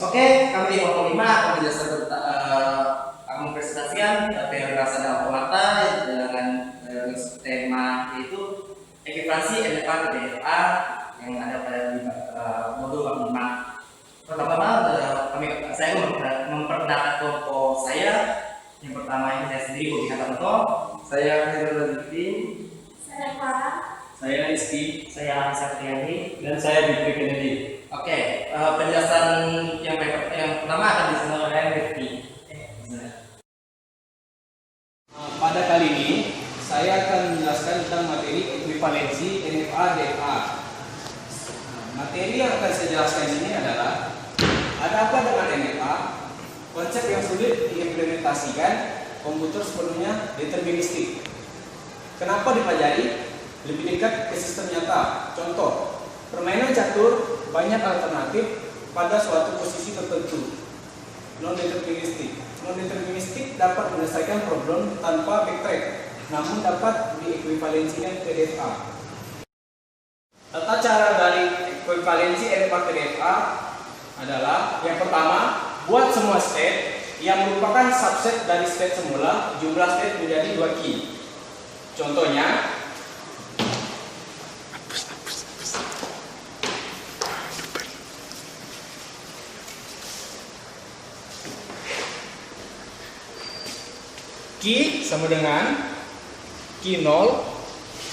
Oke, kami di kelompok 5 akan menjelaskan tentang akan mempresentasikan teori rasa dalam pewarta dengan tema yaitu ekuivalensi NFA ke DFA yang ada pada modul 5. Pertama-tama saya memperkenalkan kelompok saya. Yang pertama ini saya sendiri, Bobi Hatanto. Saya Hairul Lanjutin. Saya Farah. Saya Rizky. Saya Satriani. Dan saya Fitri Kennedy. Oke, penjelasan yang pertama akan disampaikan oleh Rizky. Pada kali ini saya akan menjelaskan tentang materi ekuivalensi NFA DFA. Materi yang akan saya jelaskan di sini adalah ada apa dengan NFA, konsep yang sulit diimplementasikan, komputer sepenuhnya deterministik. Kenapa dipelajari? Lebih dekat ke sistem nyata. Contoh, permainan catur banyak alternatif pada suatu posisi tertentu. Non-deterministik. Non-deterministik dapat menyelesaikan problem tanpa backtrack, namun dapat diekuivalensikan ke DFA. Tata cara dari ekuivalensi NFA ke DFA adalah yang pertama, buat semua state yang merupakan subset dari state semula, jumlah state menjadi 2 key. Contohnya, key sama dengan key 0,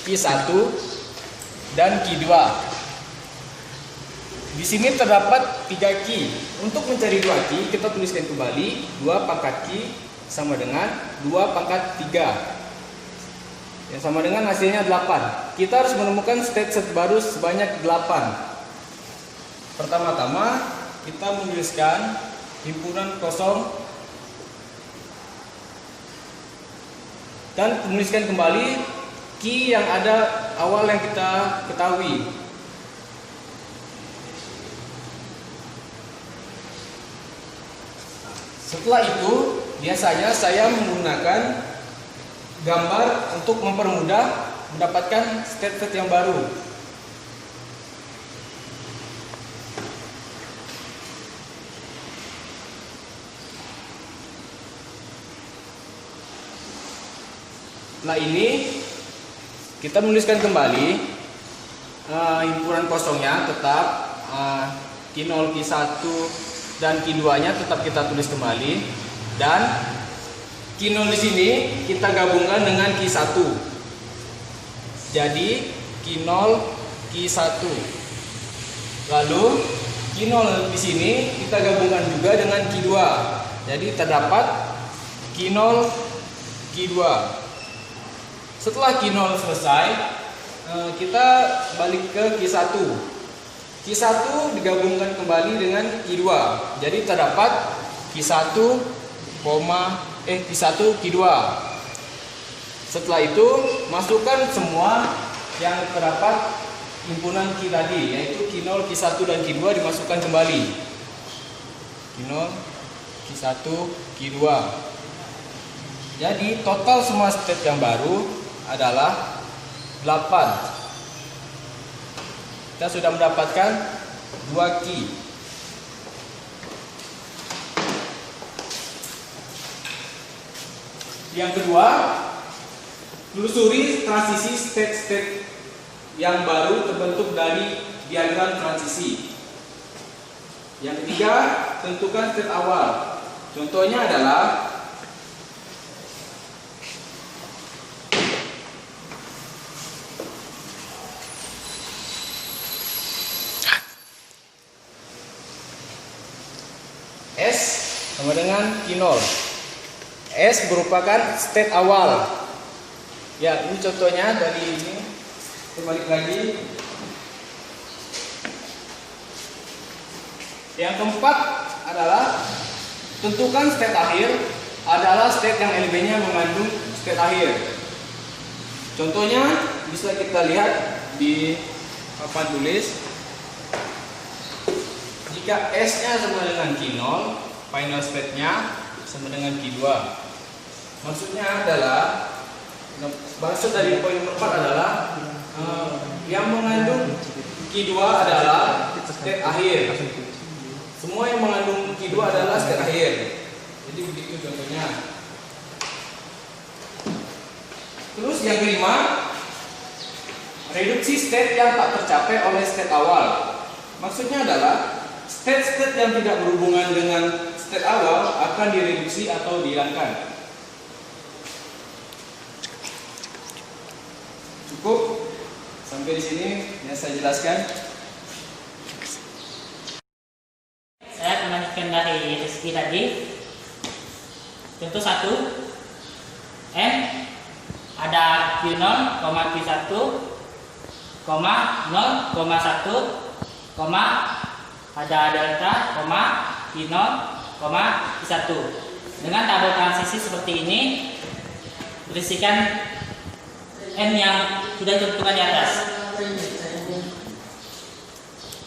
key 1, dan key 2. Di sini terdapat 3 key. Untuk mencari 2 key, kita tuliskan kembali 2 pangkat key sama dengan 2 pangkat 3. Yang sama dengan hasilnya 8. Kita harus menemukan state baru sebanyak 8. Pertama-tama kita menuliskan himpunan kosong dan menuliskan kembali key yang ada awal yang kita ketahui. Setelah itu, biasanya saya menggunakan gambar untuk mempermudah mendapatkan state yang baru. Setelah ini kita menuliskan kembali himpunan kosongnya tetap key 0, key 1 dan key 2 nya tetap kita tulis kembali, dan key 0 di sini kita gabungkan dengan key 1. Jadi key 0, key 1. Lalu key 0 di sini kita gabungkan juga dengan key 2. Jadi terdapat key 0, key 2. Setelah key 0 selesai, kita balik ke key 1. Key 1 digabungkan kembali dengan key 2. Jadi terdapat key 1, key 1, key 2. Setelah itu, masukkan semua yang terdapat himpunan key tadi, yaitu key 0, key 1, dan key 2 dimasukkan kembali. Key 0, key 1, key 2. Jadi total semua state yang baru adalah 8. Kita sudah mendapatkan 2 key. Yang kedua, telusuri transisi state-state yang baru terbentuk dari diagram transisi. Yang ketiga, tentukan state awal. Contohnya adalah S sama dengan key 0. S merupakan state awal. Ya, ini contohnya dari ini. Kembali lagi. Yang keempat adalah tentukan state akhir adalah state yang elemennya mengandung state akhir. Contohnya bisa kita lihat di papan tulis. Jika S-nya sama dengan key 0, final state-nya sama dengan key 2. Maksudnya adalah, maksud dari poin nomor 4 adalah yang mengandung key 2 adalah state akhir. semua yang mengandung Q2 adalah state akhir. Jadi begitu contohnya. Terus yang kelima, reduksi state yang tak tercapai oleh state awal. Maksudnya adalah state-state yang tidak berhubungan dengan state awal akan direduksi atau dihilangkan. Cukup sampai di sini yang saya jelaskan. Saya melanjutkan dari Rizky tadi. Contoh 1, M ada Q0, Q1, 0,1, ada delta, Q0, Q1. Dengan tabel transisi seperti ini, berisikan M yang sudah ditentukan di atas.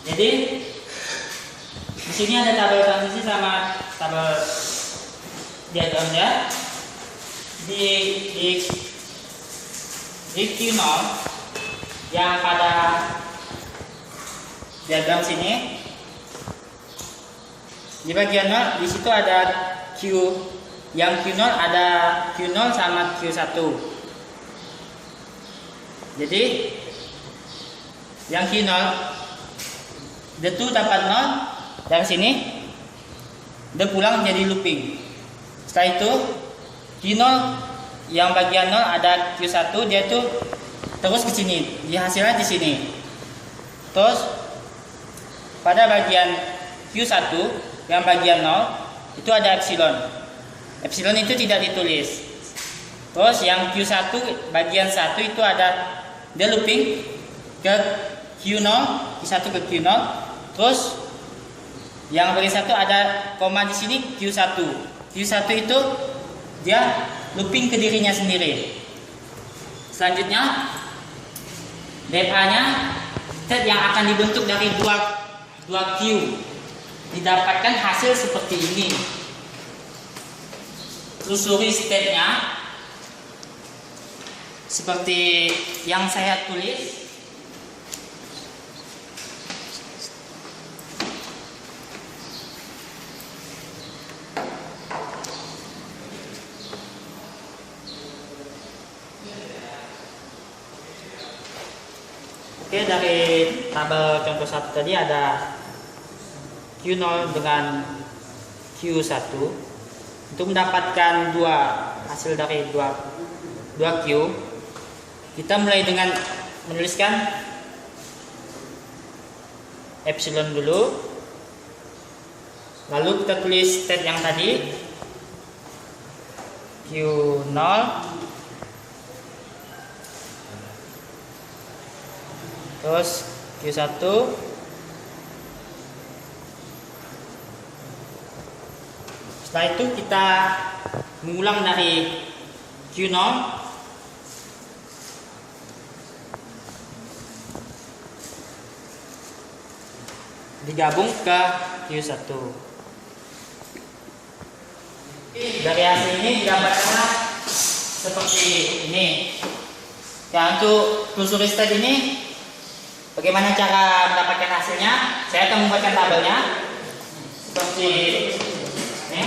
Jadi di sini ada tabel transisi sama tabel diagramnya. Di Q0 yang pada diagram sini, di bagian 0 di situ ada Q, yang Q0 ada Q0 sama Q1. Jadi yang Q0 dia tuh dapat 0 dari sini, dia pulang jadi looping. Setelah itu Q0 yang bagian 0 ada Q1, dia tuh terus ke sini, hasilnya di sini. Terus pada bagian Q1 yang bagian 0 itu ada epsilon. Epsilon itu tidak ditulis. Terus yang Q1 bagian 1 itu ada dia looping ke Q0, Q1 ke Q0. Terus yang bagian 1 ada koma di sini Q1. Q1 itu dia looping ke dirinya sendiri. Selanjutnya DFA-nya state yang akan dibentuk dari dua Q, didapatkan hasil seperti ini. Telusuri state-nya seperti yang saya tulis. Oke, dari tabel contoh 1 tadi ada Q0 dengan Q1. Untuk mendapatkan hasil dari dua Q, kita mulai dengan menuliskan epsilon dulu. Lalu kita tulis state yang tadi Q0 terus Q1 setelah itu kita mengulang dari Q0 digabung ke Q1. Dari hasil ini didapatkanlah seperti ini. Ya, untuk telusuri state ini bagaimana cara mendapatkan hasilnya? Saya akan membuatkan tabelnya seperti ini.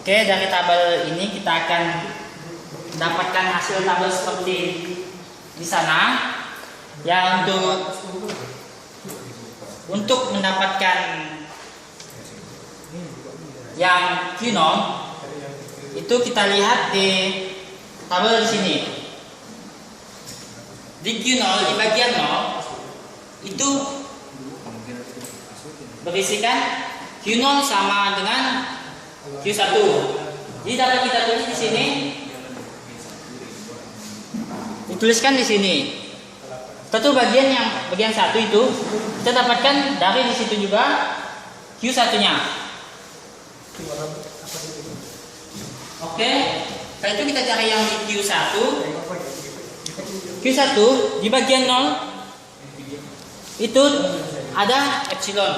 Oke, dari tabel ini kita akan mendapatkan hasil tabel seperti di sana. Ya, untuk mendapatkan yang Q0 itu kita lihat di tabel di sini. di Q0 di bagian 0 itu berisikan Q0 sama dengan Q1. Jadi dapat kita tulis di sini. Dituliskan di sini. Satu bagian satu itu kita dapatkan dari di situ juga Q1-nya. Oke, setelah itu kita cari yang di Q1. Q1 di bagian 0 itu ada epsilon.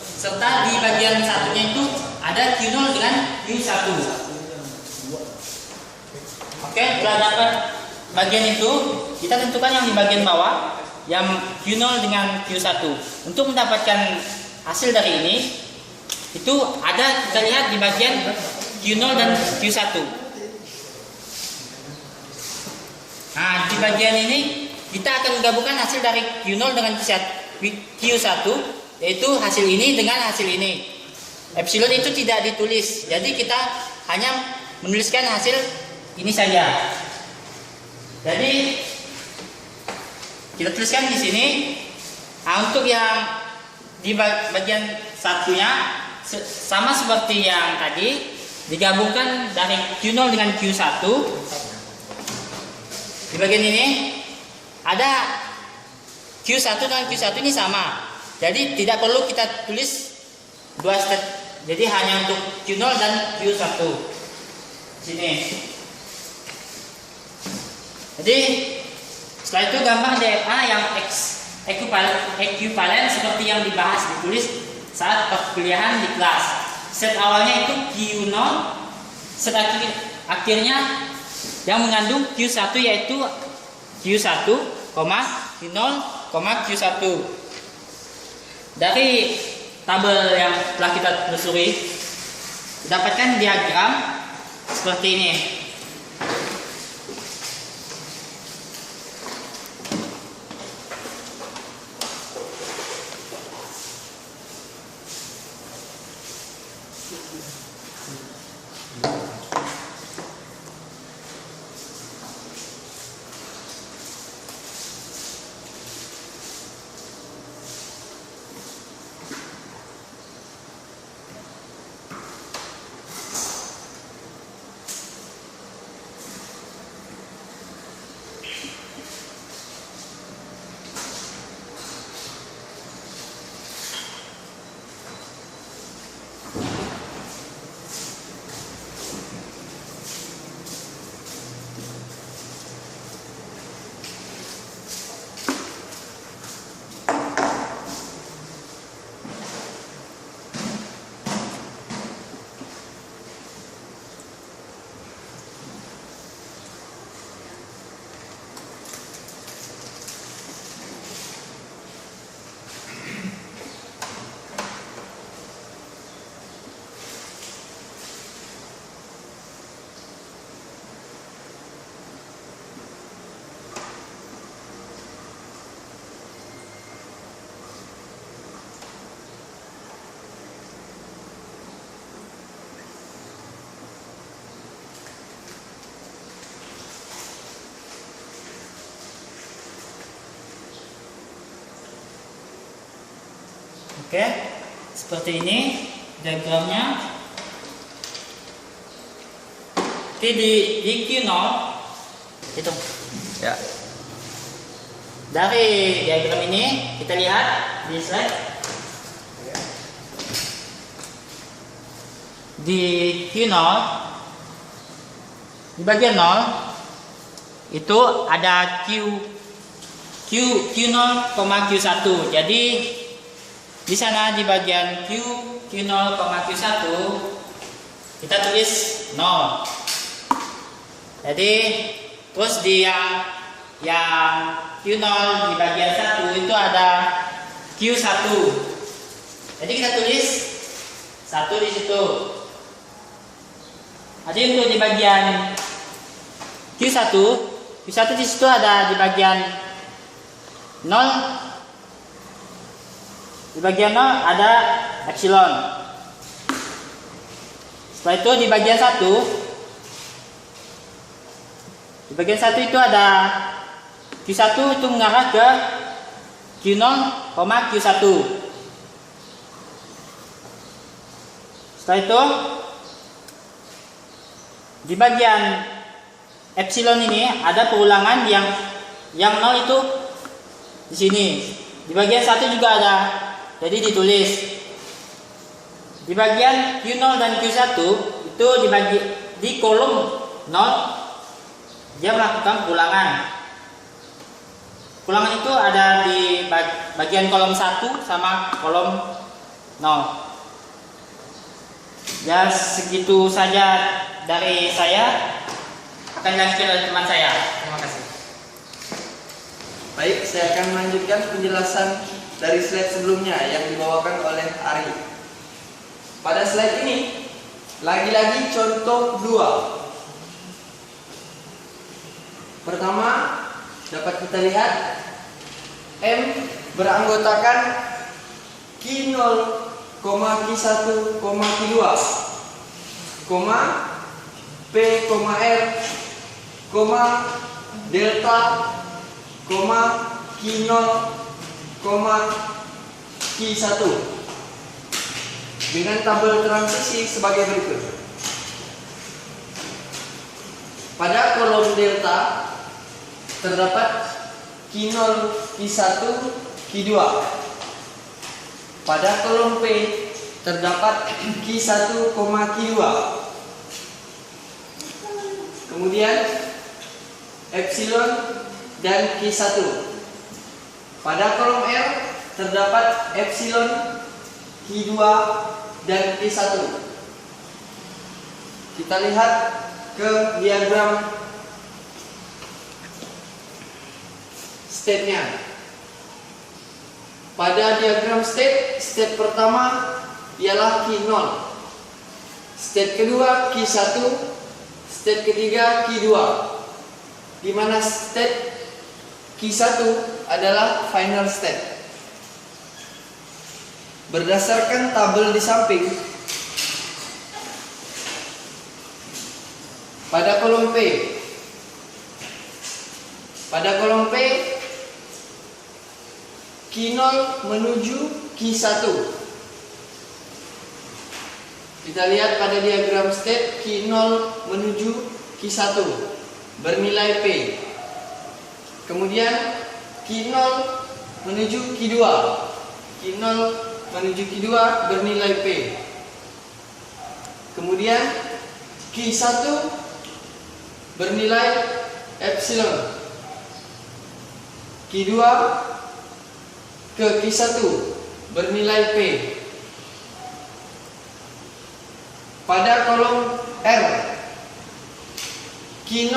Serta di bagian satunya itu ada Q0 dengan Q1. Oke, setelah dapat bagian itu, kita tentukan yang di bagian bawah, yang Q0 dengan Q1. Untuk mendapatkan hasil dari ini, itu ada kita lihat di bagian Q0 dan Q1. Nah, di bagian ini kita akan menggabungkan hasil dari Q0 dengan Q1, yaitu hasil ini dengan hasil ini. Epsilon itu tidak ditulis, jadi kita hanya menuliskan hasil ini saja. Jadi kita tuliskan di sini. Nah, untuk yang di bagian satunya sama seperti yang tadi, digabungkan dari Q0 dengan Q1. Di bagian ini ada Q1 dan Q1 ini sama. Jadi tidak perlu kita tulis dua step. Jadi hanya untuk Q0 dan Q1. Sini. Jadi setelah itu gambar DFA yang ekuivalen seperti yang dibahas ditulis saat perkuliahan di kelas. Set awalnya itu Q0, set akhirnya yang mengandung Q1 yaitu Q1, Q0, Q1. Dari tabel yang telah kita telusuri, dapatkan diagram seperti ini. Oke, seperti ini diagramnya. Oke, di Q0 itu Ya. dari diagram ini kita lihat di slide. Di Q0 di bagian 0 itu ada Q0, Q1. Jadi di sana di bagian Q0, Q1 kita tulis 0. Jadi terus di yang Q0 di bagian 1 itu ada Q1. Jadi kita tulis 1 di situ. Jadi untuk di bagian Q1 di situ ada di bagian 0. Di bagian 0 ada epsilon. Setelah itu di bagian 1 itu ada Q1 itu mengarah ke Q0, Q1. Setelah itu di bagian epsilon ini ada perulangan yang 0 itu di sini. Di bagian 1 juga ada. Jadi ditulis. Di bagian Q0 dan Q1 itu dibagi di kolom 0 dia melakukan perulangan. Perulangan itu ada di bagian kolom 1 sama kolom 0. Ya segitu saja dari saya. Akan dilanjutkan oleh teman saya. Terima kasih. Baik, saya akan melanjutkan penjelasan dari slide sebelumnya yang dibawakan oleh Ari. Pada slide ini, lagi-lagi contoh 2. Pertama, dapat kita lihat M beranggotakan Q0, Q1, Q2, P, R, delta, Q0, Q1 dengan tabel transisi sebagai berikut. Pada kolom delta terdapat Q0, Q1, Q2. Pada kolom P terdapat Q1, Q2. Kemudian epsilon dan Q1. Pada kolom R terdapat epsilon, Q2 dan Q1. Kita lihat ke diagram state-nya. Pada diagram state pertama ialah Q0. State kedua Q1, state ketiga Q2. Di mana state Q1 adalah final state. Berdasarkan tabel di samping, pada kolom P Q0 menuju Q1. Kita lihat pada diagram state Q0 menuju Q1 bernilai P. Kemudian Q0 menuju Q2. Q0 menuju Q2 bernilai P. Kemudian Q1 bernilai epsilon. Q2 ke Q1 bernilai P. Pada kolom R Q0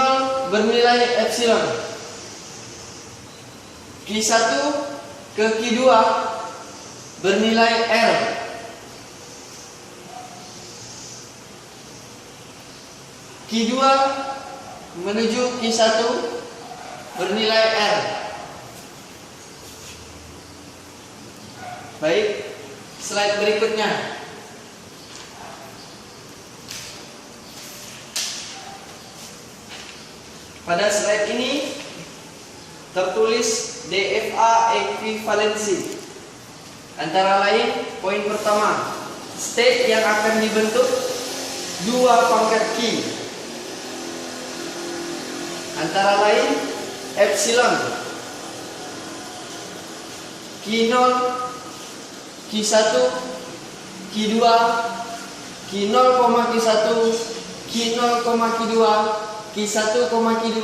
bernilai epsilon. Q1 ke Q2 bernilai R. Q2 menuju Q1 bernilai R. Baik, slide berikutnya. Pada slide ini tertulis DFA equivalency. Antara lain, poin pertama, state yang akan dibentuk 2 pangkat Q. Antara lain epsilon, Q0, Q1, Q2, Q0, Q1, Q0, Q2, Q1, Q2,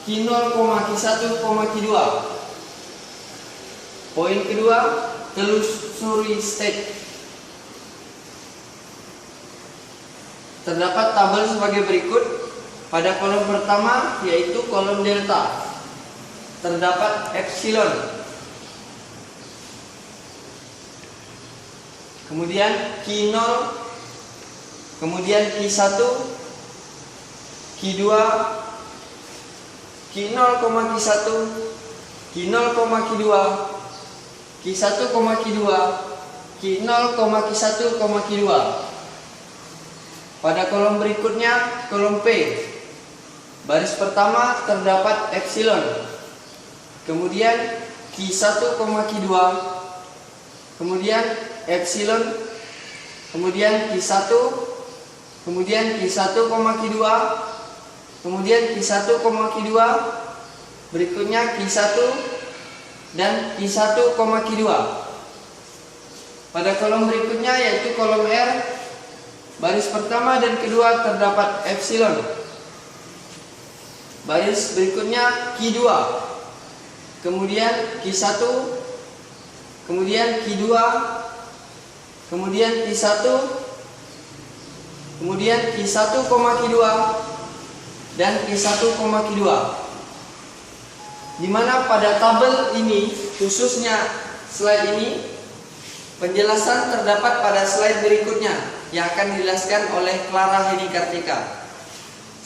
Q0, Q1, Q2. Poin kedua, telusuri state. Terdapat tabel sebagai berikut. Pada kolom pertama yaitu kolom delta terdapat epsilon. Kemudian Q0, kemudian Q1, Q2, Q0, Q1, Q0, Q2, Q1, Q2, Q0, Q1, Q2. Pada kolom berikutnya, kolom P. Baris pertama terdapat epsilon. kemudian Q1, Q2, kemudian epsilon, kemudian Q1, kemudian Q1, Q2, kemudian Q1, Q2, berikutnya Q1 dan Q1, Q2. Pada kolom berikutnya yaitu kolom R, baris pertama dan kedua terdapat epsilon. Baris berikutnya Q2, kemudian Q1, kemudian Q2, kemudian Q1, kemudian Q1, Q2, dan Q1, Q2. Di mana pada tabel ini, khususnya slide ini, penjelasan terdapat pada slide berikutnya yang akan dijelaskan oleh Clara Hedi Kartika.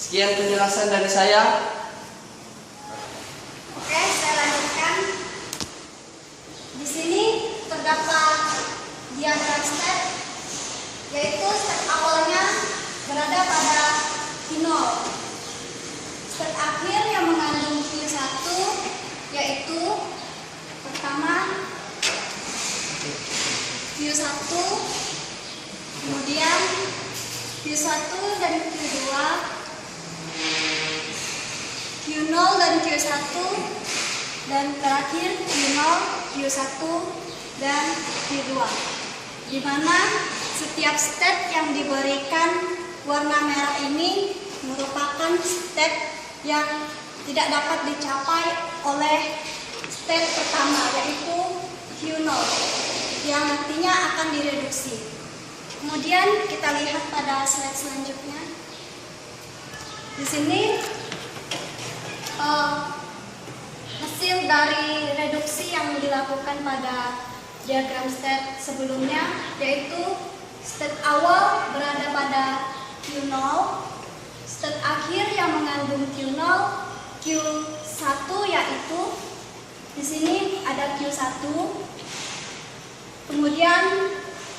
Sekian penjelasan dari saya. Oke, saya lanjutkan. Di sini terdapat diagram step, yaitu step awalnya berada pada Q0. Step akhir yang mengandung Q1 yaitu pertama Q1, kemudian Q1 dan Q2, Q0 dan Q1, dan terakhir Q0, Q1, dan Q2. Di mana setiap step yang diberikan warna merah ini merupakan step yang tidak dapat dicapai oleh step pertama, yaitu Q0 yang nantinya akan direduksi. Kemudian kita lihat pada slide selanjutnya. Di sini hasil dari reduksi yang dilakukan pada diagram step sebelumnya, yaitu step awal berada pada Q0, step akhir yang mengandung Q0, Q1 yaitu di sini ada Q1, kemudian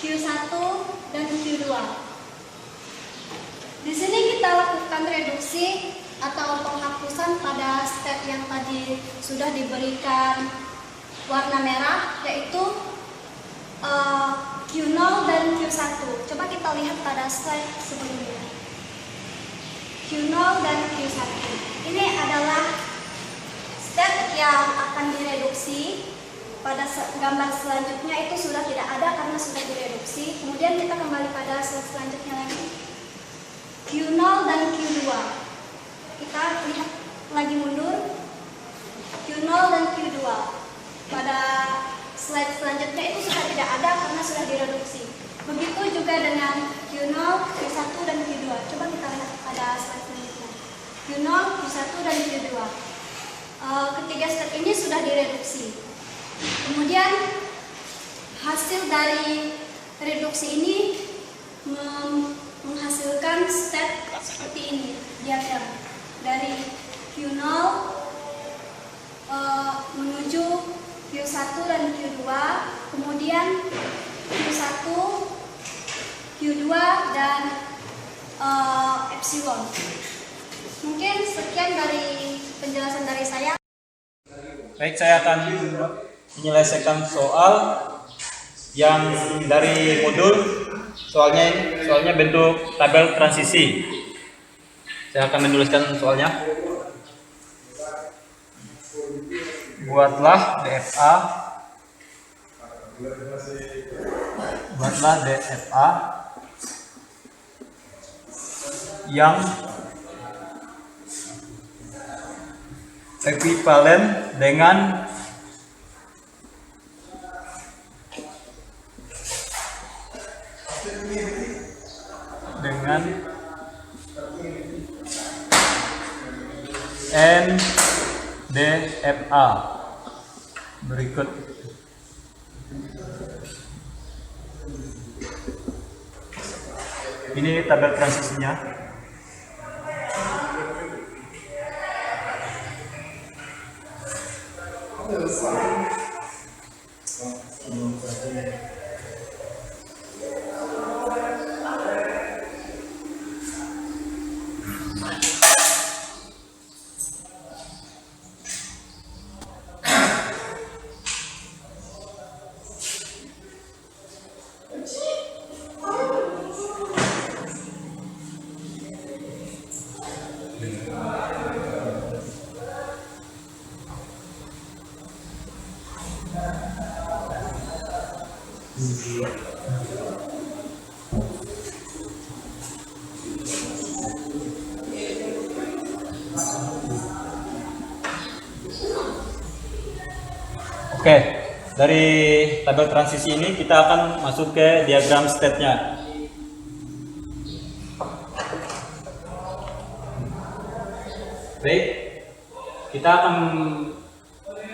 Q1 dan Q2. Di sini kita lakukan reduksi atau penghapusan pada step yang tadi sudah diberikan warna merah, yaitu Q0 dan Q1. Coba kita lihat pada slide sebelumnya. Q0 dan Q1. Ini adalah step yang akan direduksi. Pada gambar selanjutnya itu sudah tidak ada karena sudah direduksi. Kemudian kita kembali pada slide selanjutnya lagi. Q0 dan Q2. Kita lihat lagi mundur. Q0 dan Q2. Pada slide selanjutnya itu sudah tidak ada karena sudah direduksi. Begitu juga dengan Q0, Q1 dan Q2. Coba kita lihat pada slide selanjutnya. Q0, Q1 dan Q2. Ketiga step ini sudah direduksi. Kemudian hasil dari reduksi ini menghasilkan step seperti ini, diagram dari Q0 menuju Q1 dan Q2, kemudian Q1, Q2 dan epsilon. Mungkin sekian dari penjelasan dari saya. Baik, saya akan menyelesaikan soal yang dari modul. Soalnya bentuk tabel transisi. Saya akan menuliskan soalnya. Buatlah DFA yang ekuivalen dengan NDFA berikut. Ini tabel transisinya. Oke, dari tabel transisi ini kita akan masuk ke diagram state-nya. Baik, kita akan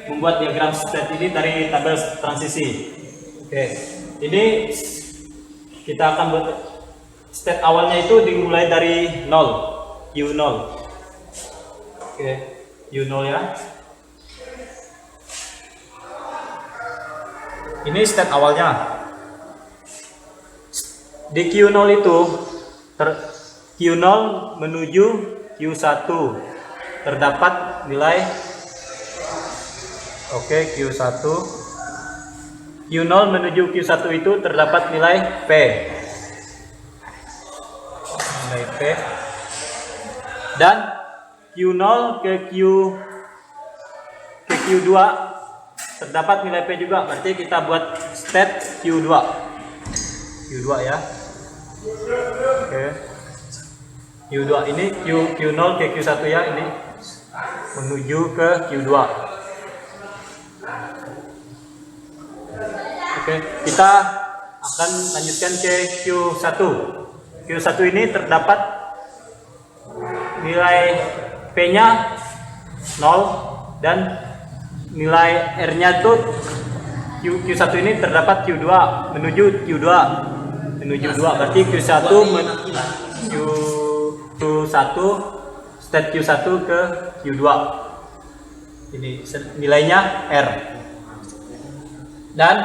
membuat diagram state ini dari tabel transisi. Oke, ini kita akan buat state awalnya itu dimulai dari 0, Q0. Oke, Q0 ya. Ini state awalnya. Di Q0 itu Q0 menuju Q1 terdapat nilai Q1. Q0 menuju Q1 itu terdapat nilai P. Nilai P. Dan Q0 ke Q2 terdapat nilai P juga, berarti kita buat state Q2 ya. Oke. Q2 ini Q0 ke Q1 ya, ini menuju ke Q2. Oke, kita akan lanjutkan ke Q1. Q1 ini terdapat nilai P-nya 0 dan nilai R-nya tuh Q1 ini terdapat Q2 menuju Q2 berarti Q1 state Q1 ke Q2 ini nilainya R, dan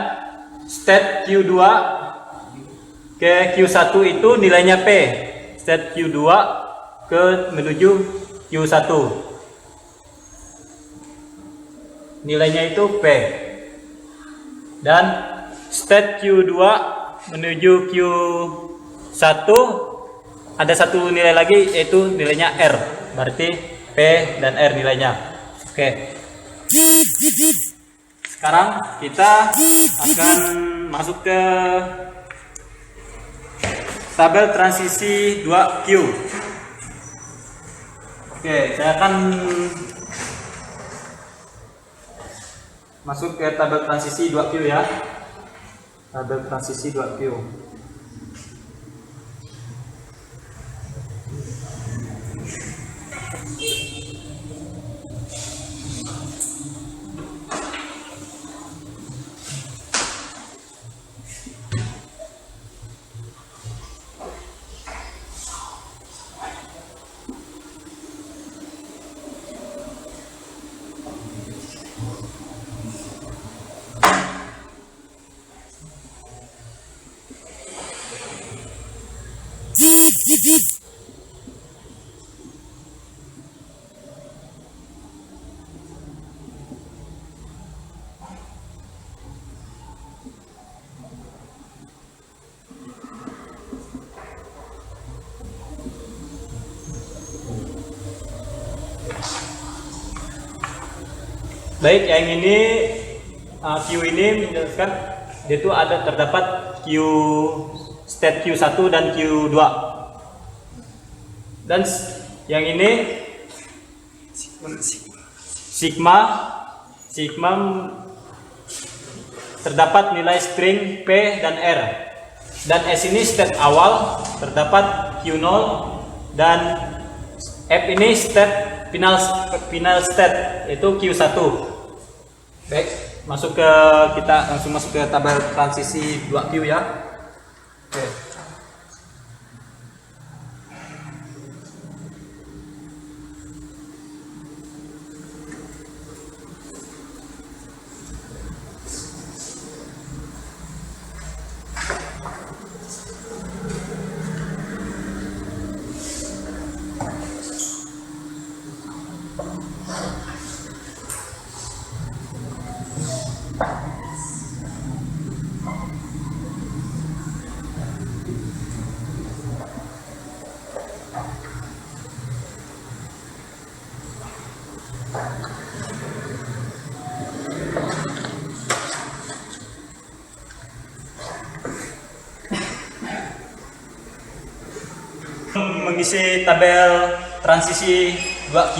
state Q2 ke Q1 itu nilainya P, state Q2 ke menuju Q1 nilainya itu P, dan state Q2 menuju Q1 ada satu nilai lagi yaitu nilainya R, berarti P dan R nilainya. Oke, sekarang kita akan masuk ke tabel transisi 2Q. Oke, saya akan masuk ke tabel transisi 2Q ya. Tabel transisi 2Q. Baik, yang ini Q ini menjelaskan dia itu ada terdapat state Q1 dan Q2. Dan yang ini sigma terdapat nilai string P dan R. Dan S ini state awal terdapat Q0 dan F ini state final state yaitu Q1. Baik, kita langsung masuk ke tabel transisi 2Q ya. Oke. Mengisi tabel transisi 2Q,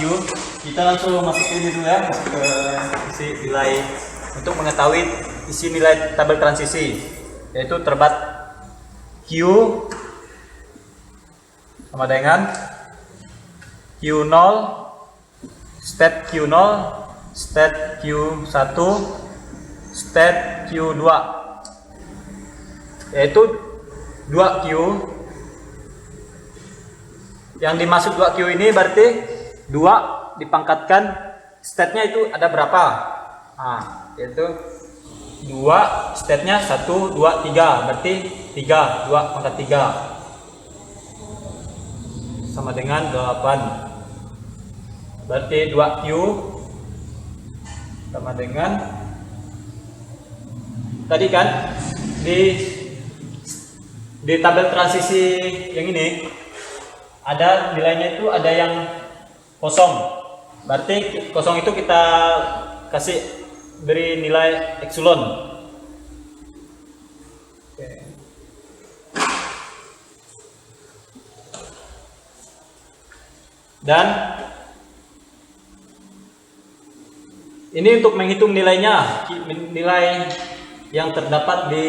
kita langsung masuk ke ini dulu ya, masuk ke isi nilai untuk mengetahui isi nilai tabel transisi, yaitu terbat Q sama dengan Q0, state Q0, state Q1, state Q2, yaitu 2Q. Yang dimaksud 2Q ini berarti 2 dipangkatkan state-nya itu ada berapa? Nah, yaitu 2 state-nya 1, 2, 3, berarti 3, 2 pangkat 3 sama dengan 8. Berarti 2Q sama dengan tadi kan di tabel transisi yang ini ada nilainya itu ada yang kosong, berarti kosong itu kita kasih beri nilai epsilon. Oke. Dan ini untuk menghitung nilainya, nilai yang terdapat di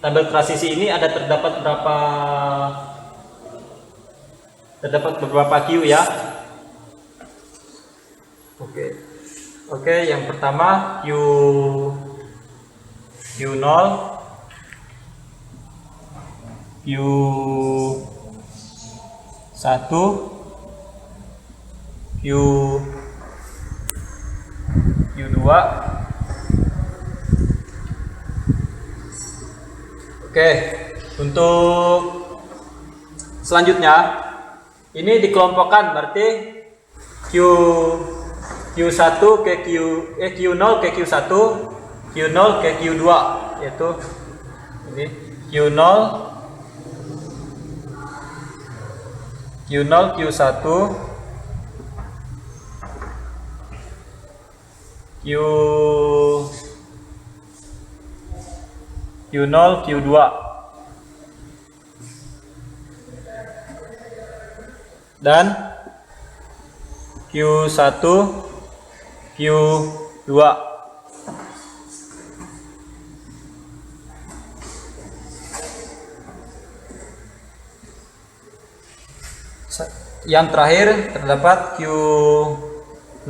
tabel transisi ini terdapat beberapa Q ya. Oke, yang pertama Q0, Q1, Q2. Oke, untuk selanjutnya ini dikelompokkan, berarti Q1 ke Q0 ke Q1, Q0 ke Q2, yaitu ini Q0, Q1, Q0, Q2. Dan Q1, Q2. Yang terakhir terdapat Q0,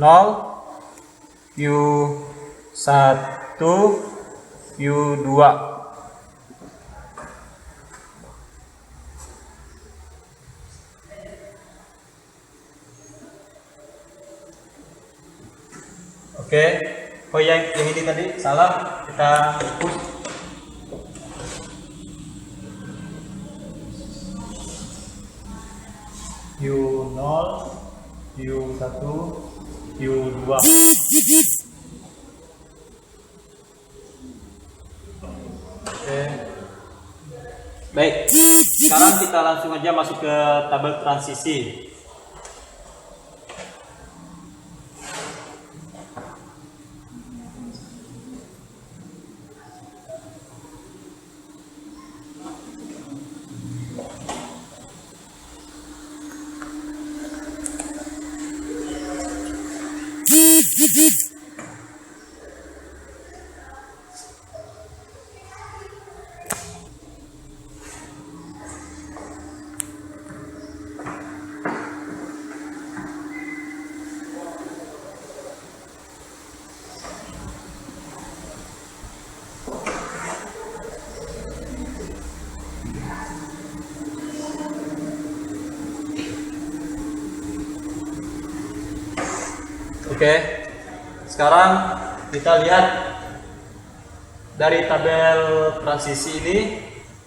Q1, Q2. Oke, oh yang ini tadi salah, kita hapus. Q0, Q1, Q2. Oke. Baik, sekarang kita langsung aja masuk ke tabel transisi. Oke, sekarang kita lihat dari tabel transisi ini,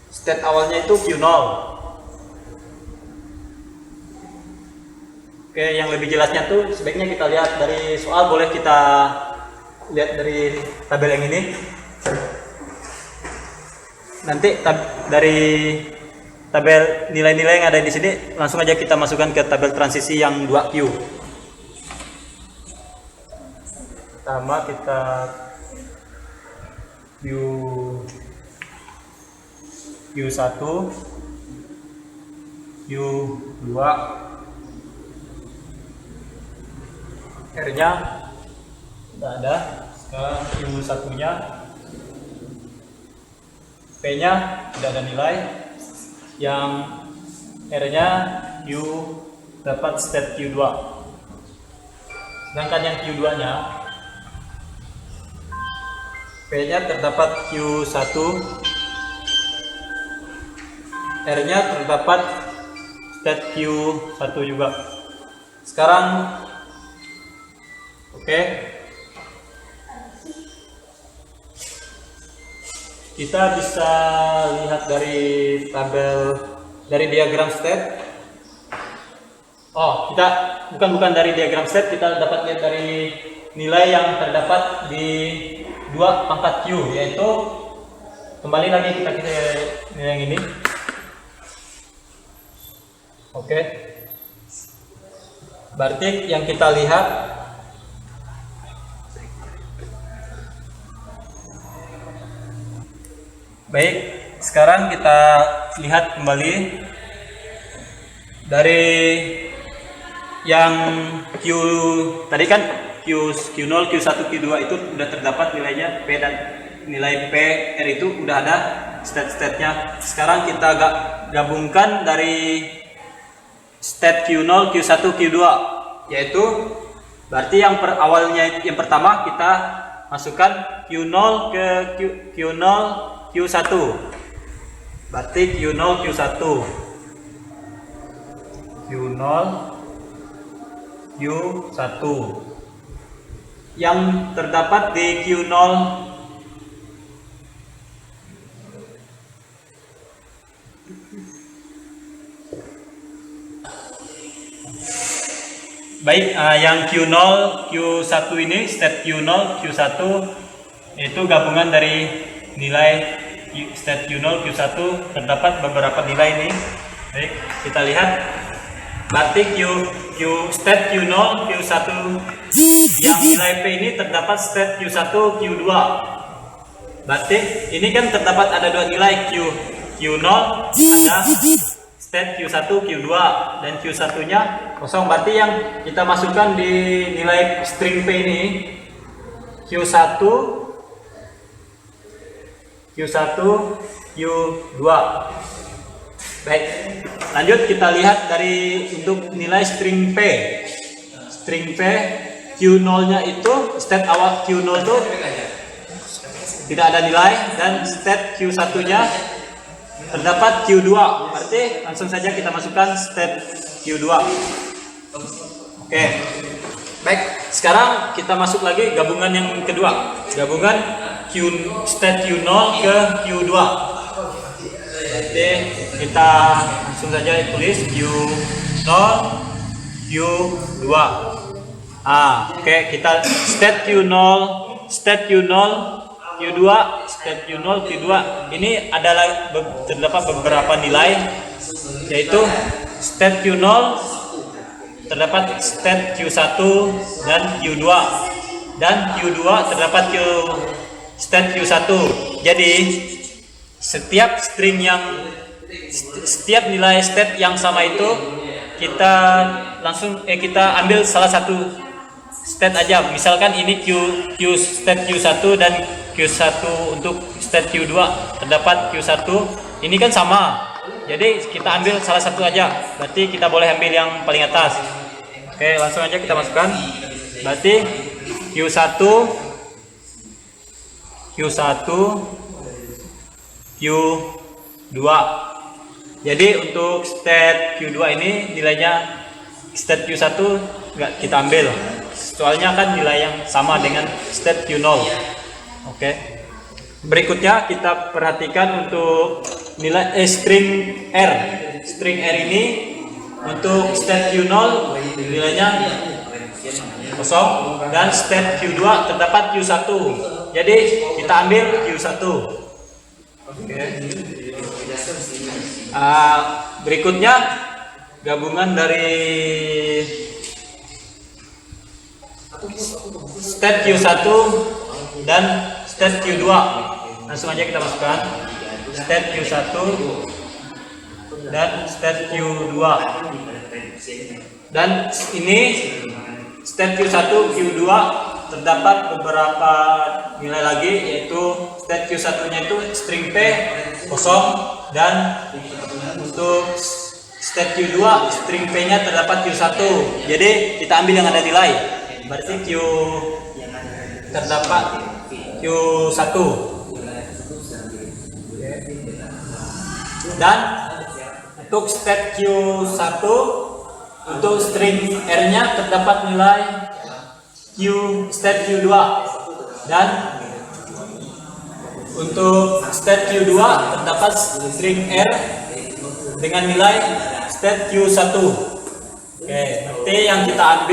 state awalnya itu Q0. Oke, yang lebih jelasnya tuh sebaiknya kita lihat dari soal, boleh kita lihat dari tabel yang ini. Nanti dari tabel nilai-nilai yang ada di sini langsung aja kita masukkan ke tabel transisi yang 2Q. Pertama kita Q1, Q2, R-nya tidak ada. Sekarang Q1-nya, P-nya tidak ada nilai. Yang R-nya Q dapat state Q2. Sedangkan yang Q2-nya, P-nya terdapat Q1, R-nya terdapat state Q1 juga. Sekarang oke. Kita bisa lihat dari tabel, dari diagram state. Oh, kita bukan dari diagram state, kita dapat lihat dari nilai yang terdapat di 2 pangkat Q, yaitu kembali lagi kita nilai yang ini. Oke. Berarti yang kita lihat baik, sekarang kita lihat kembali dari yang Q tadi kan Q0, Q1, Q2 itu sudah terdapat nilainya, P dan nilai P, R itu udah ada state-statenya. Sekarang kita gabungkan dari state Q0, Q1, Q2, yaitu berarti yang awalnya yang pertama kita masukkan Q0 ke Q0 Q1, berarti Q0 Q1, Q0 Q1 yang terdapat di Q0 baik, yang Q0 Q1 ini state Q0 Q1 itu gabungan dari nilai state Q0 Q1, terdapat beberapa nilai ini. Baik, kita lihat. Berarti state Q0 Q1 yang nilai P ini terdapat state Q1 Q2. Berarti ini kan terdapat ada dua nilai Q0 ada state Q1 Q2 dan Q1-nya kosong. Berarti yang kita masukkan di nilai string P ini Q1 Q2. Baik, lanjut kita lihat dari untuk nilai string P. String P Q0-nya itu state awal Q0 itu tidak ada nilai dan state Q1-nya terdapat Q2. Berarti langsung saja kita masukkan state Q2. Oke. Baik, sekarang kita masuk lagi gabungan yang kedua. Gabungan state Q0 ke Q2. Berarti kita langsung saja tulis Q0 Q2. Oke, kita state Q0 Q2 state Q0 Q2. Ini adalah terdapat beberapa nilai, yaitu state Q0 terdapat state Q1 dan Q2, dan Q2 terdapat state Q1. Jadi setiap nilai state yang sama itu kita kita ambil salah satu state aja. Misalkan ini Q state Q1 dan Q1 untuk state Q2 terdapat Q1. Ini kan sama. Jadi kita ambil salah satu aja. Berarti kita boleh ambil yang paling atas. Oke, langsung aja kita masukkan. Berarti Q1 Q2. Jadi untuk state Q2 ini nilainya state Q1 nggak kita ambil. Soalnya kan nilai yang sama dengan state Q0. Oke. Berikutnya kita perhatikan untuk nilai string R. String R ini untuk state Q0 nilainya kosong dan state Q2 terdapat Q1. Jadi kita ambil Q1. Oke. Berikutnya gabungan dari state Q1 dan state Q2. Langsung aja kita masukkan state Q1 dan state Q2. Dan ini state Q1, Q2 terdapat beberapa nilai lagi, yaitu state Q1 nya itu string P kosong, dan untuk state Q2 string P nya terdapat Q1. Jadi kita ambil yang ada nilai, berarti Q terdapat Q1. Dan untuk state Q1 untuk string R nya terdapat nilai Q state Q2, dan untuk state Q2 terdapat string R dengan nilai state Q1. Oke, berarti yang kita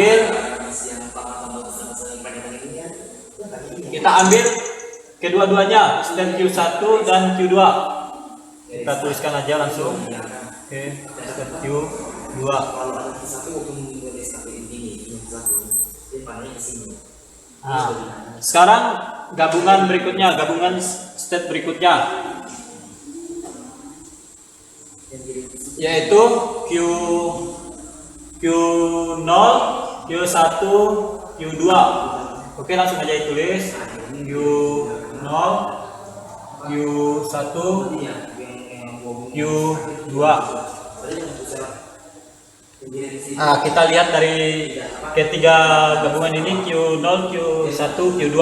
ambil kedua-duanya, state Q1 dan Q2. Kita tuliskan aja langsung. Oke, state Q2. Nah, sekarang gabungan berikutnya, gabungan state berikutnya, yaitu Q0, Q1, Q2. Oke, langsung aja ditulis Q0, Q1, Q2. Nah, kita lihat dari ketiga gabungan ini, Q0, Q1, Q2.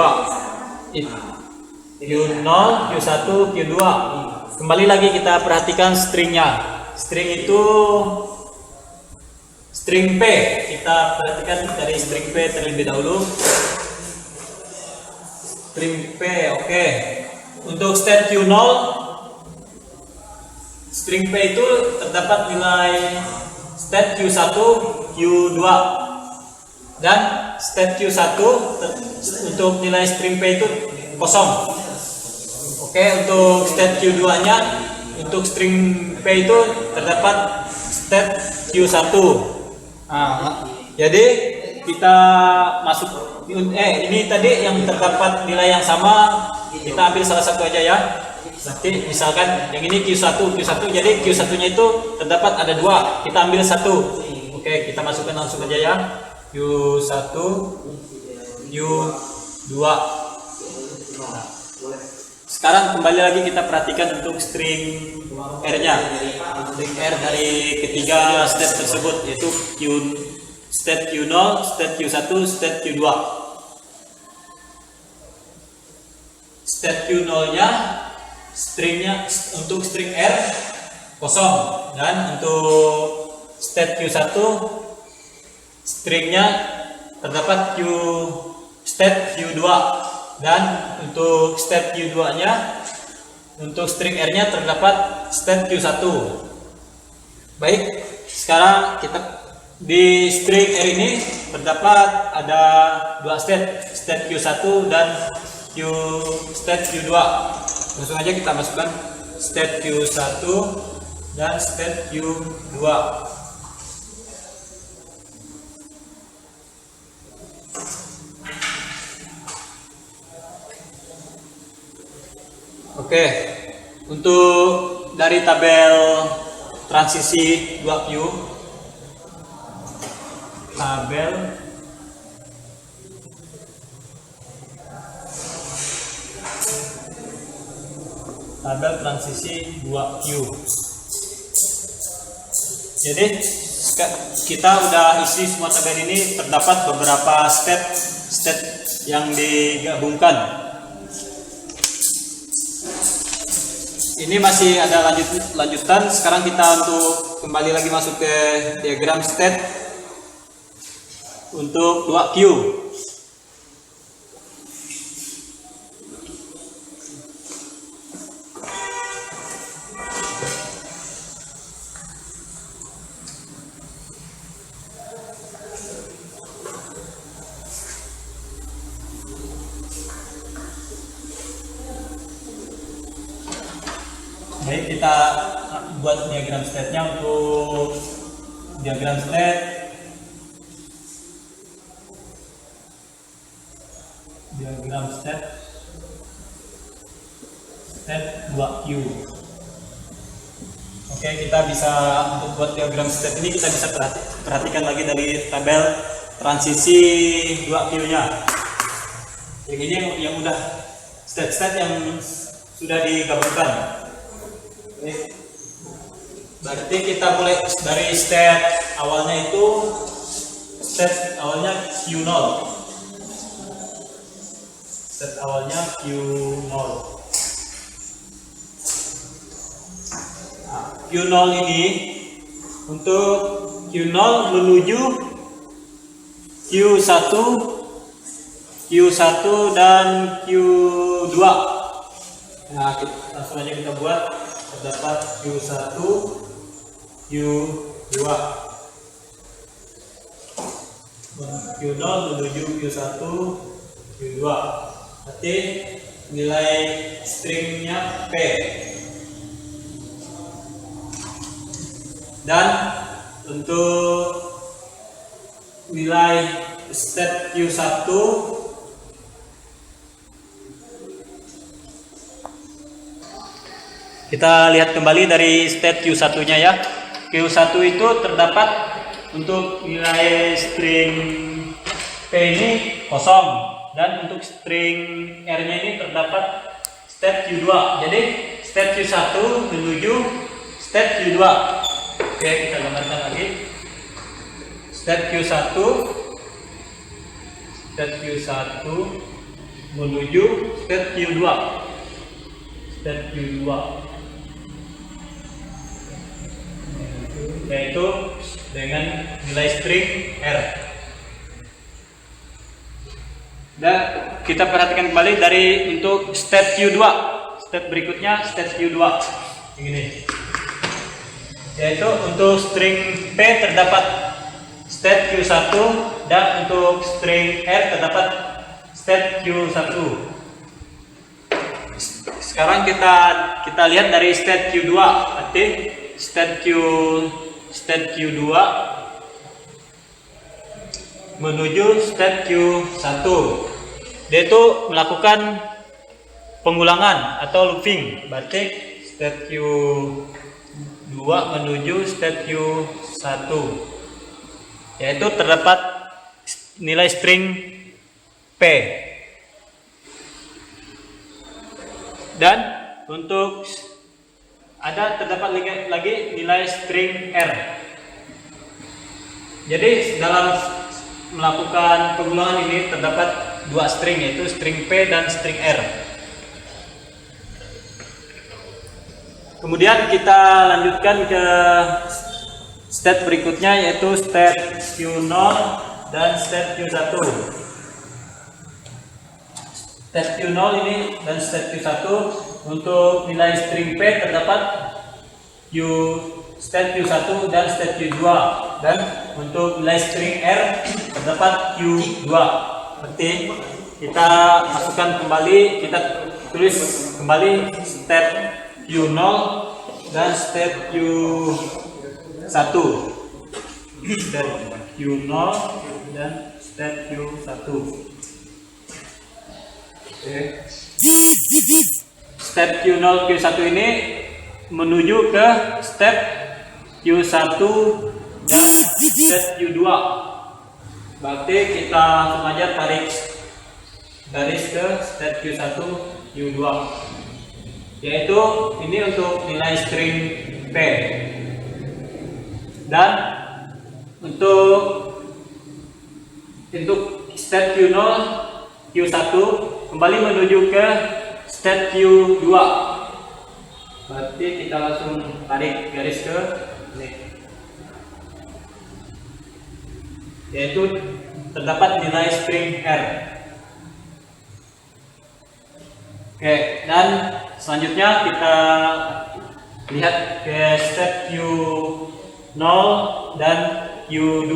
Q0, Q1, Q2. Kembali lagi kita perhatikan stringnya. String itu string P. Kita perhatikan dari string P terlebih dahulu. String P, oke. Untuk state Q0, string P itu terdapat nilai state Q1, Q2, dan state Q1 untuk nilai string P itu kosong. Oke, untuk state Q2 nya untuk string P itu terdapat state Q1. Nah, jadi kita masuk ini tadi yang terdapat nilai yang sama, kita ambil salah satu aja ya. Nanti misalkan yang ini Q1, jadi Q1 nya itu terdapat ada 2, kita ambil 1. Oke, kita masukkan langsung aja ya. Q1, Q2. Sekarang kembali lagi kita perhatikan untuk string R nya. String R dari ketiga state tersebut, yaitu state Q0, state Q1, state Q2. State Q0 nya stringnya untuk string R kosong, dan untuk state Q1 stringnya terdapat state Q2, dan untuk state Q2 nya untuk string R nya terdapat state Q1. Baik, sekarang kita di string R ini terdapat ada 2 state Q1 dan state Q2. Langsung aja kita masukkan state Q1 dan state Q2. Oke, untuk dari tabel transisi 2Q, tabel transisi 2Q. Jadi kita udah isi semua tabel ini, terdapat beberapa state yang digabungkan. Ini masih ada lanjutan. Sekarang kita untuk kembali lagi masuk ke diagram state untuk 2Q. Baik, kita buat diagram state-nya. Untuk diagram state diagram step 2Q. Oke, kita bisa untuk buat diagram step ini kita bisa perhatikan lagi dari tabel transisi 2Q-nya. Yang ini yang udah step-step yang sudah digabungkan. Oke. Berarti kita mulai dari step awalnya itu step awalnya Q0. Step awalnya Q0. Nah, Q0 ini untuk Q0 menuju Q1, Q1 dan Q2. Nah, langsung aja kita buat. Terdapat Q1, Q2. Q0 menuju Q1, Q2. Berarti nilai stringnya P. Dan untuk nilai step Q1 kita lihat kembali dari step Q1-nya ya. Q1 itu terdapat untuk nilai string P ini kosong, dan untuk string R-nya ini terdapat step Q2. Jadi step Q1 menuju step Q2. Oke, kita gambarkan lagi. Step Q1 menuju step Q2. Step Q2 yaitu dengan nilai string R. Dan kita perhatikan kembali dari untuk step Q2. Step berikutnya step Q2 ini, yaitu untuk string P terdapat step Q1 dan untuk string R terdapat step Q1. Sekarang kita lihat dari step Q2. Berarti step Q2 menuju step Q1. Dia itu melakukan pengulangan atau looping. Berarti step Q2 menuju step Q1, yaitu terdapat nilai string P. Dan untuk terdapat lagi nilai string R. Jadi dalam melakukan pengulangan ini terdapat dua string, yaitu string P dan string R. Kemudian kita lanjutkan ke step berikutnya, yaitu step Q0 dan step Q1. Step Q0 ini dan step Q1 untuk nilai string P terdapat step Q1 dan step Q2, dan untuk nilai string R terdapat Q2. Berarti kita masukkan kembali, kita tulis kembali step Q0 dan step Q1. Step Q0 dan step Q1. Oke. Step Q0 Q1 ini menuju ke step Q1 dan step Q2. Berarti kita sengaja tarik garis ke step Q1 Q2, yaitu ini untuk nilai string P. Dan untuk step Q0 Q1 kembali menuju ke step Q2. Berarti kita langsung tarik garis ke ini, yaitu terdapat nilai string R. Oke, dan selanjutnya kita lihat ke step Q0 dan Q2.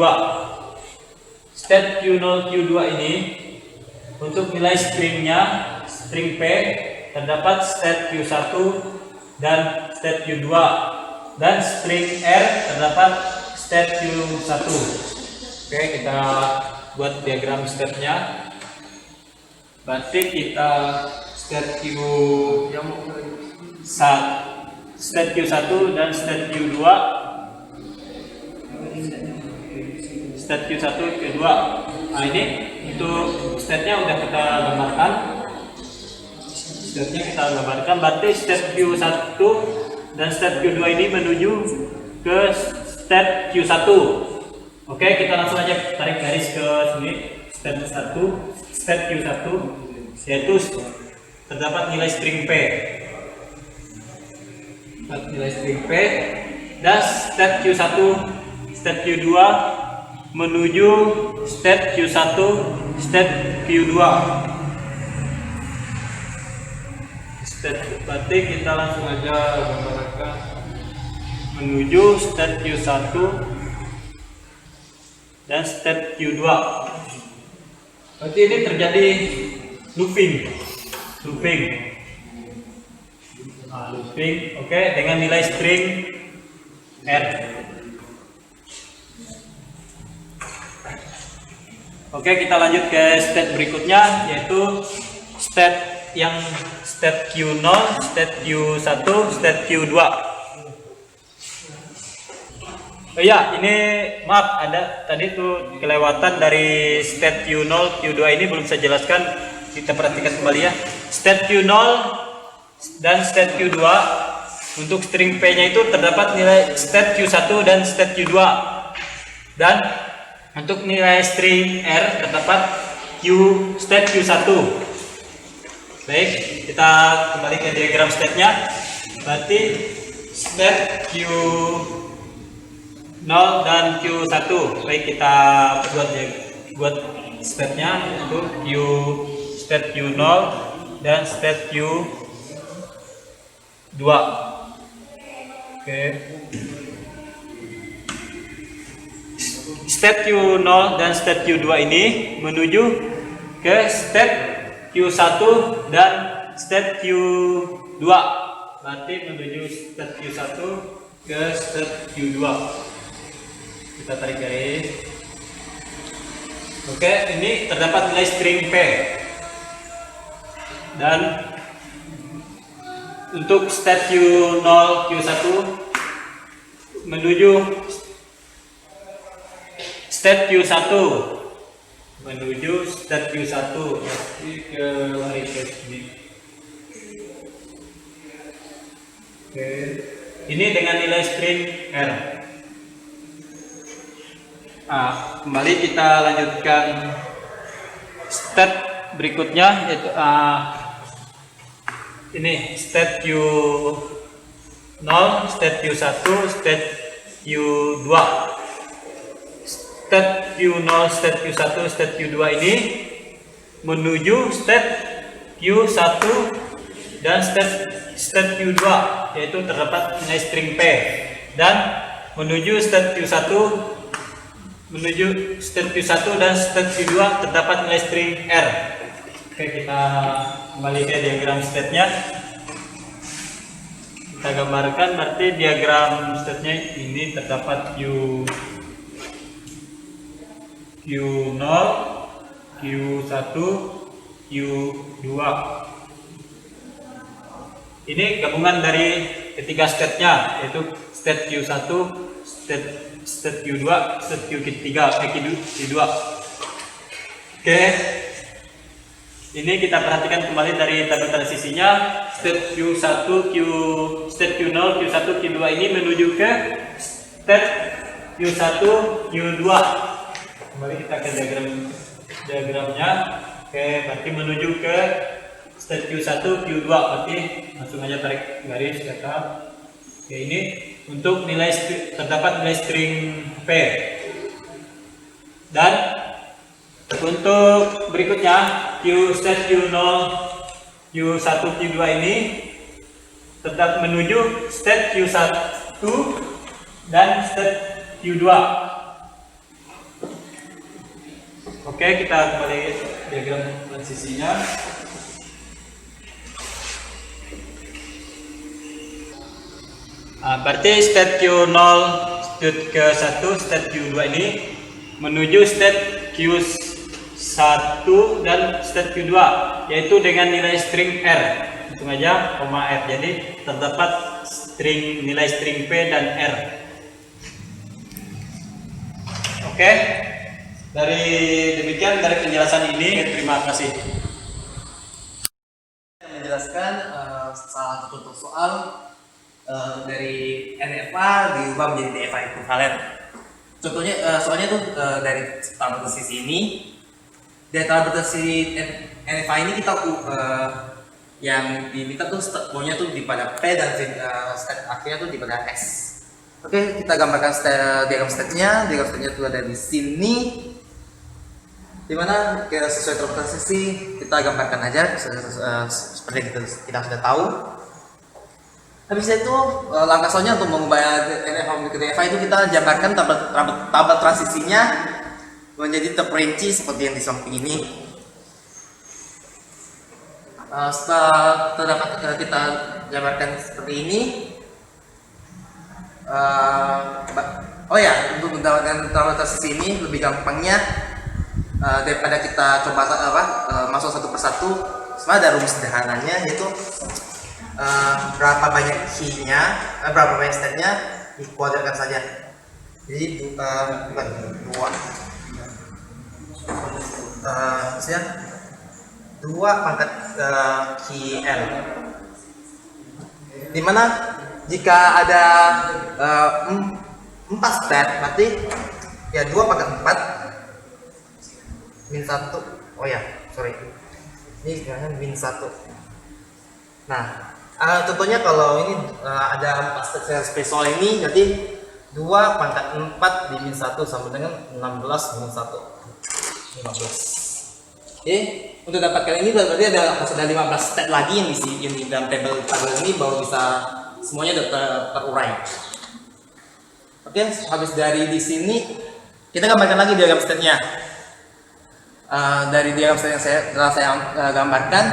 Step Q0 Q2 ini untuk nilai stringnya, string P, terdapat step Q1 dan step Q2, dan string R terdapat step Q1. Oke, kita buat diagram stepnya. Berarti kita state Q1 dan state Q2. State Q1 Q2. Nah, ini untuk state-nya udah kita gambarkan. State-nya kita gambarkan. Berarti state Q1 dan state Q2 ini menuju ke state Q1. Oke, kita langsung aja tarik garis ke sini. State Q1 yaitu terdapat nilai string P. Nilai string P dan state Q1, state Q2 menuju state Q1, state Q2. Berarti kita langsung aja gambarkan menuju state Q1 dan state Q2. Berarti ini terjadi looping. Oke, dengan nilai string R. Oke, kita lanjut ke step berikutnya, yaitu step Q0, step Q1, step Q2. Oh iya, ini maaf, ada tadi tuh kelewatan dari step Q0, Q2 ini belum saya jelaskan. Kita perhatikan kembali ya. Step Q0 dan step Q2 untuk string P-nya itu terdapat nilai step Q1 dan step Q2. Dan untuk nilai string R terdapat step Q1. Baik, kita kembali ke diagram step-nya. Berarti step Q0 dan Q1. Baik, kita buat step-nya itu step Q0 dan step Q2. Oke. Step Q0 dan step Q2 ini menuju ke step Q1 dan step Q2. Berarti menuju step Q1 ke step Q2. Kita tarik garis. Oke, ini terdapat nilai string P. Dan untuk step Q0, Q1 menuju step Q1 Nanti ke lari ke sini. Oke. Ini dengan nilai string R. Kembali kita lanjutkan step berikutnya, yaitu ini step Q0, step Q1, step Q2. Step Q0, step Q1, step Q2 ini menuju step Q1 dan step Q2, yaitu terdapat nilai string P. Dan menuju step Q1 dan step Q2 terdapat nilai string R. Oke, kita kembali ke diagram stepnya. Kita gambarkan, berarti diagram stepnya ini terdapat Q0, Q1, Q2. Ini gabungan dari ketiga stepnya, yaitu step Q1, step Q2, step Q3, Q2. Oke. Ini kita perhatikan kembali dari tabel transisinya. Step Q1, step Q0, Q1, Q2 ini menuju ke step Q1, Q2. Kembali kita ke diagramnya. Oke, berarti menuju ke step Q1, Q2. Berarti langsung aja tarik garis kata. Oke, ini untuk terdapat nilai string P. Dan untuk berikutnya step Q0, Q1, Q2 ini tetap menuju step Q1 dan step Q2. Oke, kita kembali diagram transisinya. Berarti step Q0, step Q1, step Q2 ini menuju step Q1 Q1 dan step Q2, yaitu dengan nilai string R. Hitung aja, koma R. Jadi terdapat nilai string P dan R. Oke, dari demikian dari penjelasan ini, terima kasih. Menjelaskan salah satu contoh soal dari NFA diubah menjadi DFA ekivalen. Contohnya soalnya tuh dari tabel posisi ini, dari tabel posisi NFA ini kita yang diminta tuh step point-nya tuh di pada P dan step akhirnya tuh di pada S. Oke, kita gambarkan diagram stepnya. Diagram stepnya tuh ada di sini. Dimana sesuai tabel posisi kita gambarkan aja seperti kita sudah tahu. Habis itu langkah selanjutnya untuk mengubah NFA ke DFA itu kita gambarkan tabel transisinya menjadi terperinci seperti yang di samping ini. Setelah terdapat kita gambarkan seperti ini. Oh ya, untuk mendapatkan tabel transisi ini lebih gampangnya daripada kita coba masuk satu persatu. Sebenarnya ada rumus sederhananya, yaitu berapa banyak key-nya, berapa banyak step-nya dikuadratkan saja. Jadi bukan 2 pangkat key L. Dimana jika ada 4 step, berarti ya 2 pangkat 4 min 1. Oh ya, sorry. Ini sekarang min 1. Nah, contohnya kalau ini ada 4 step spesial ini, jadi 2 pangkat 4 di min 1 sama dengan 16 min 1. 15. Oke, untuk dapatkan ini berarti harus ada 15 step lagi yang di dalam tabel ini baru bisa semuanya terurai. Oke, habis dari di sini kita gambarkan lagi diagram stepnya. Dari diagram step yang saya gambarkan,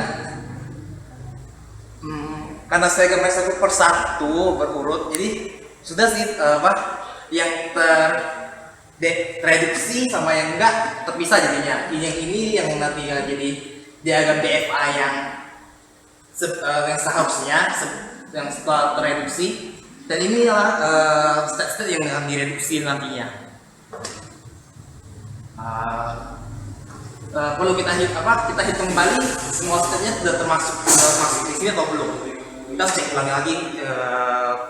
karena saya gambar satu persatu berurut, jadi sudah sih yang tereduksi sama yang enggak terpisah jadinya. Yang ini yang nanti jadi diagram DFA yang seharusnya yang setelah tereduksi, dan ini adalah step-step yang akan direduksi nantinya. Perlu kita hitung kembali semua stepnya sudah termasuk di sini atau belum. Kita cek ulangi lagi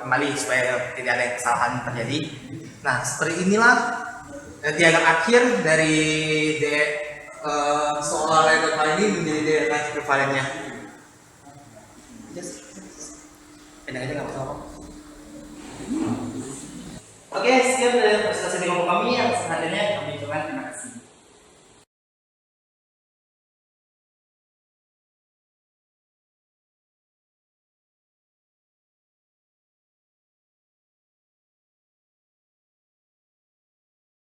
kembali supaya tidak ada kesalahan terjadi. Nah, seperti inilah diagram akhir dari soal record kali ini menjadi diagram equivalennya. Pendek aja nggak apa-apa. Oke, sekian dari presentasi dari kami yang selanjutnya